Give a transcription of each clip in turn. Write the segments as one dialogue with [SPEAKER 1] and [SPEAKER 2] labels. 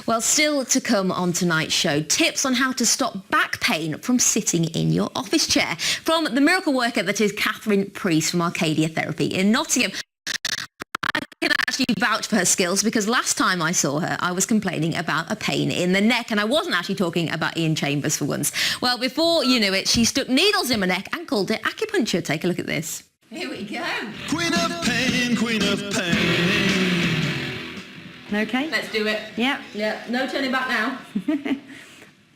[SPEAKER 1] Well, still to come on tonight's show, tips on how to stop back pain from sitting in your office chair from the miracle worker that is Kathryn Priest from Arcadia Therapy in Nottingham. I can actually vouch for her skills because last time I saw her, I was complaining about a pain in the neck, and I wasn't actually talking about Ian Chambers for once. Well, before you knew it, she stuck needles in my neck and called it acupuncture. Take a look at this. Here we go.
[SPEAKER 2] Queen of pain, queen of pain.
[SPEAKER 3] Okay?
[SPEAKER 1] Let's do it.
[SPEAKER 3] Yep.
[SPEAKER 1] Yeah, no turning back now.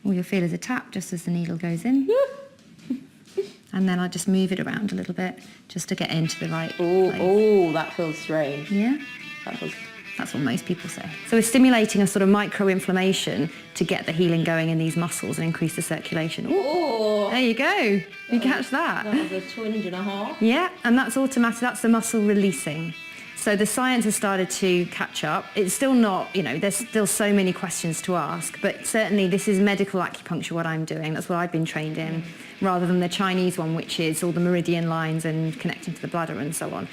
[SPEAKER 3] All you'll feel is a tap just as the needle goes in. And then I'll just move it around a little bit just to get into the right place.
[SPEAKER 1] Oh, that feels strange.
[SPEAKER 3] Yeah? That's what most people say. So we're stimulating a sort of micro-inflammation to get the healing going in these muscles and increase the circulation.
[SPEAKER 1] Oh,
[SPEAKER 3] there you go. You catch that?
[SPEAKER 1] That was a twinge and a half.
[SPEAKER 3] Yeah, and that's automatic. That's the muscle releasing. So the science has started to catch up. It's still not, there's still so many questions to ask, but certainly this is medical acupuncture, what I'm doing. That's what I've been trained in, rather than the Chinese one, which is all the meridian lines and connecting to the bladder and so on.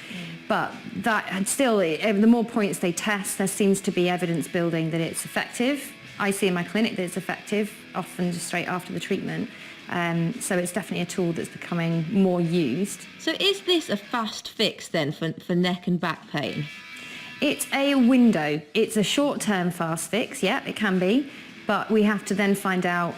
[SPEAKER 3] But that, and still, the more points they test, there seems to be evidence building that it's effective. I see in my clinic that it's effective, often just straight after the treatment. So it's definitely a tool that's becoming more used.
[SPEAKER 1] So is this a fast fix then for neck and back pain?
[SPEAKER 3] It's a window. It's a short-term fast fix, yeah, it can be, but we have to then find out,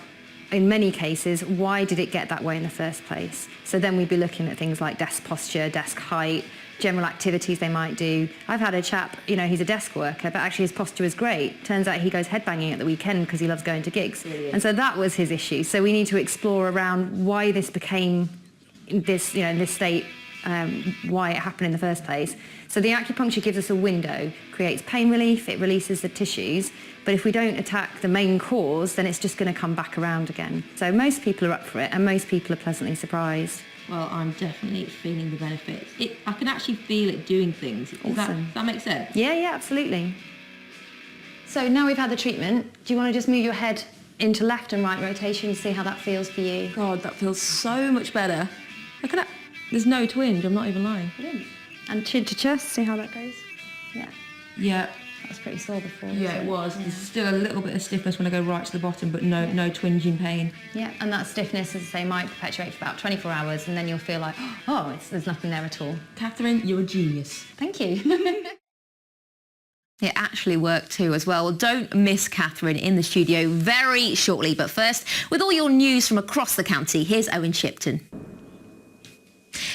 [SPEAKER 3] in many cases, why did it get that way in the first place? So then we'd be looking at things like desk posture, desk height, general activities they might do. I've had a chap, he's a desk worker, but actually his posture is great. Turns out he goes headbanging at the weekend because he loves going to gigs. Brilliant. And so that was his issue. So we need to explore around why this became this, in this state, why it happened in the first place. So the acupuncture gives us a window, creates pain relief, it releases the tissues, but if we don't attack the main cause, then it's just going to come back around again. So most people are up for it, and most people are pleasantly surprised.
[SPEAKER 1] Well, I'm definitely feeling the benefits. I can actually feel it doing things.
[SPEAKER 3] Awesome.
[SPEAKER 1] That makes sense?
[SPEAKER 3] Yeah, absolutely. So now we've had the treatment, do you want to just move your head into left and right rotation and see how that feels for you?
[SPEAKER 1] God, that feels so much better. Look at that. There's no twinge, I'm not even lying.
[SPEAKER 3] Brilliant. And chin to chest, see how that goes? Yeah.
[SPEAKER 1] Yeah.
[SPEAKER 3] That was pretty sore before.
[SPEAKER 1] Yeah, it was. Yeah. There's still a little bit of stiffness when I go right to the bottom, but no twinging pain.
[SPEAKER 3] Yeah, and that stiffness, as I say, might perpetuate for about 24 hours, and then you'll feel like, there's nothing there at all.
[SPEAKER 1] Kathryn, you're a genius.
[SPEAKER 3] Thank you.
[SPEAKER 1] It actually worked too as well. Don't miss Kathryn in the studio very shortly. But first, with all your news from across the county, here's Owen Shipton.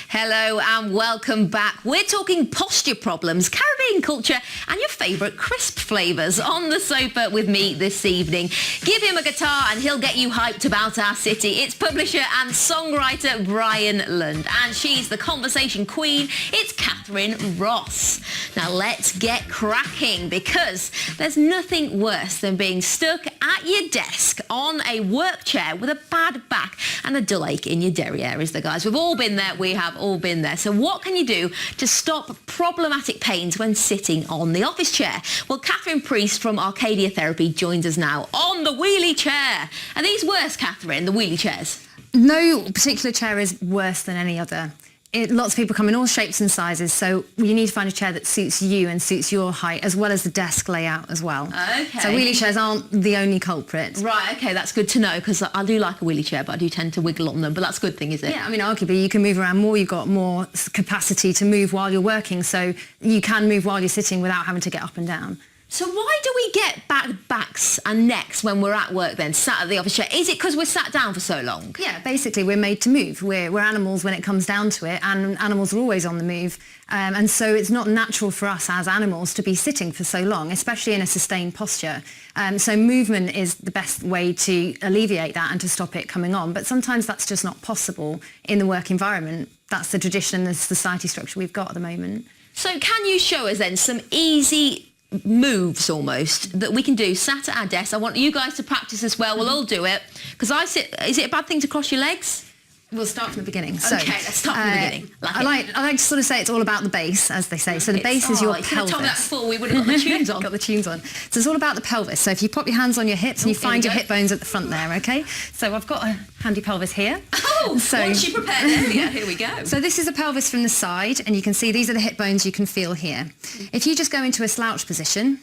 [SPEAKER 1] Hello and welcome back. We're talking posture problems, Caribbean culture and your favourite crisp flavours on the sofa with me this evening. Give him a guitar and he'll get you hyped about our city. It's publisher and songwriter Brian Lund, and she's the conversation queen. It's Kathryn Ross. Now let's get cracking, because there's nothing worse than being stuck at your desk on a work chair with a bad back and a dull ache in your derriere, is the guys. We've all been there. We have all been there. So what can you do to stop problematic pains when sitting on the office chair? Well, Kathryn Priest from Arcadia Therapy joins us now on the wheelie chair. Are these worse, Kathryn, the wheelie chairs?
[SPEAKER 3] No particular chair is worse than any other. Lots of people come in all shapes and sizes, so you need to find a chair that suits you and suits your height, as well as the desk layout as well.
[SPEAKER 1] Okay.
[SPEAKER 3] So wheelie chairs aren't the only culprit.
[SPEAKER 1] Right, okay, that's good to know, because I do like a wheelie chair, but I do tend to wiggle on them, but that's a good thing, is it?
[SPEAKER 3] Yeah, arguably you can move around more, you've got more capacity to move while you're working, so you can move while you're sitting without having to get up and down.
[SPEAKER 1] So why do we get bad backs and necks when we're at work then, sat at the office chair? Is it because we're sat down for so long?
[SPEAKER 3] Yeah, basically we're made to move. We're animals when it comes down to it, and animals are always on the move. And so it's not natural for us as animals to be sitting for so long, especially in a sustained posture. So movement is the best way to alleviate that and to stop it coming on. But sometimes that's just not possible in the work environment. That's the tradition and the society structure we've got at the moment. So
[SPEAKER 1] can you show us then some easy moves almost that we can do sat at our desk? I want you guys to practice as well. We'll all do it, because is it a bad thing to cross your legs?
[SPEAKER 3] We'll start from the beginning.
[SPEAKER 1] Okay, let's start from the beginning.
[SPEAKER 3] I like to sort of say it's all about the base, as they say. So the base is your pelvis.
[SPEAKER 1] You could have told me that before, we would have got the tunes on.
[SPEAKER 3] Got the tunes on. So it's all about the pelvis. So if you pop your hands on your hips and you find your hip bones at the front there, okay? So I've got a handy pelvis here.
[SPEAKER 1] Oh, so once you prepared earlier, here we go.
[SPEAKER 3] So this is the pelvis from the side, and you can see these are the hip bones you can feel here. If you just go into a slouch position,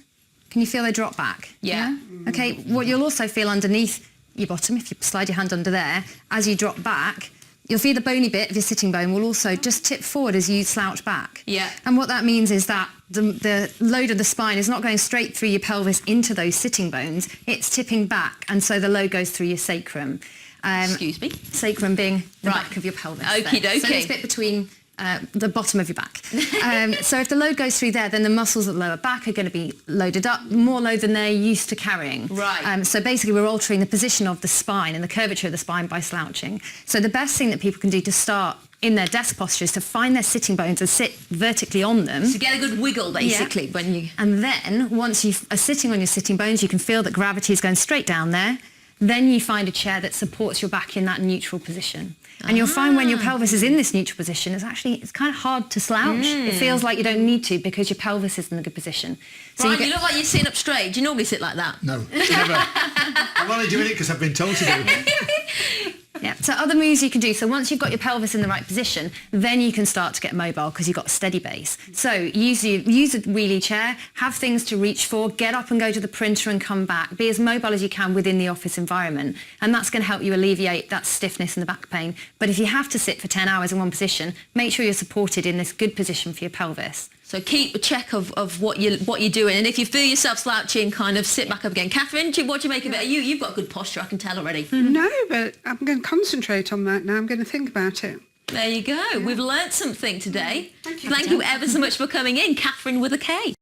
[SPEAKER 3] Can you feel they drop back?
[SPEAKER 1] Yeah.
[SPEAKER 3] Okay, what you'll also feel underneath your bottom, if you slide your hand under there, as you drop back, you'll feel the bony bit of your sitting bone will also just tip forward as you slouch back.
[SPEAKER 1] Yeah.
[SPEAKER 3] And what that means is that the load of the spine is not going straight through your pelvis into those sitting bones, it's tipping back, and so the load goes through your sacrum.
[SPEAKER 1] Excuse me?
[SPEAKER 3] Sacrum being the
[SPEAKER 1] Right.
[SPEAKER 3] back of your pelvis.
[SPEAKER 1] Okie
[SPEAKER 3] there. So
[SPEAKER 1] dokie.
[SPEAKER 3] this bit between the bottom of your back. So if the load goes through there, then the muscles at the lower back are going to be loaded up, more load than they're used to carrying.
[SPEAKER 1] Right.
[SPEAKER 3] So basically we're altering the position of the spine and the curvature of the spine by slouching. So the best thing that people can do to start in their desk posture is to find their sitting bones and sit vertically on them.
[SPEAKER 1] To get a good wiggle, basically, when you...
[SPEAKER 3] And then once you are sitting on your sitting bones, you can feel that gravity is going straight down there. Then you find a chair that supports your back in that neutral position. And you'll find when your pelvis is in this neutral position, it's kind of hard to slouch. It feels like you don't need to because your pelvis is in a good position. So
[SPEAKER 1] Brian, you look like you're sitting up straight. Do you normally sit like that?
[SPEAKER 4] No, never. I'm only doing it because I've been told to do.
[SPEAKER 3] Yeah. So other moves you can do. So once you've got your pelvis in the right position, then you can start to get mobile because you've got a steady base. So use a wheelie chair, have things to reach for, get up and go to the printer and come back. Be as mobile as you can within the office environment. And that's going to help you alleviate that stiffness and the back pain. But if you have to sit for 10 hours in one position, make sure you're supported in this good position for your pelvis.
[SPEAKER 1] So keep a check of what you're doing, and if you feel yourself slouching, kind of sit back up again. Kathryn, what do you make of it? You've got good posture, I can tell already.
[SPEAKER 5] No, but I'm going to concentrate on that now. I'm going to think about it.
[SPEAKER 1] There you go. We've learnt something today.
[SPEAKER 5] Thank you.
[SPEAKER 1] Thank you ever so much for coming in. Kathryn with a K.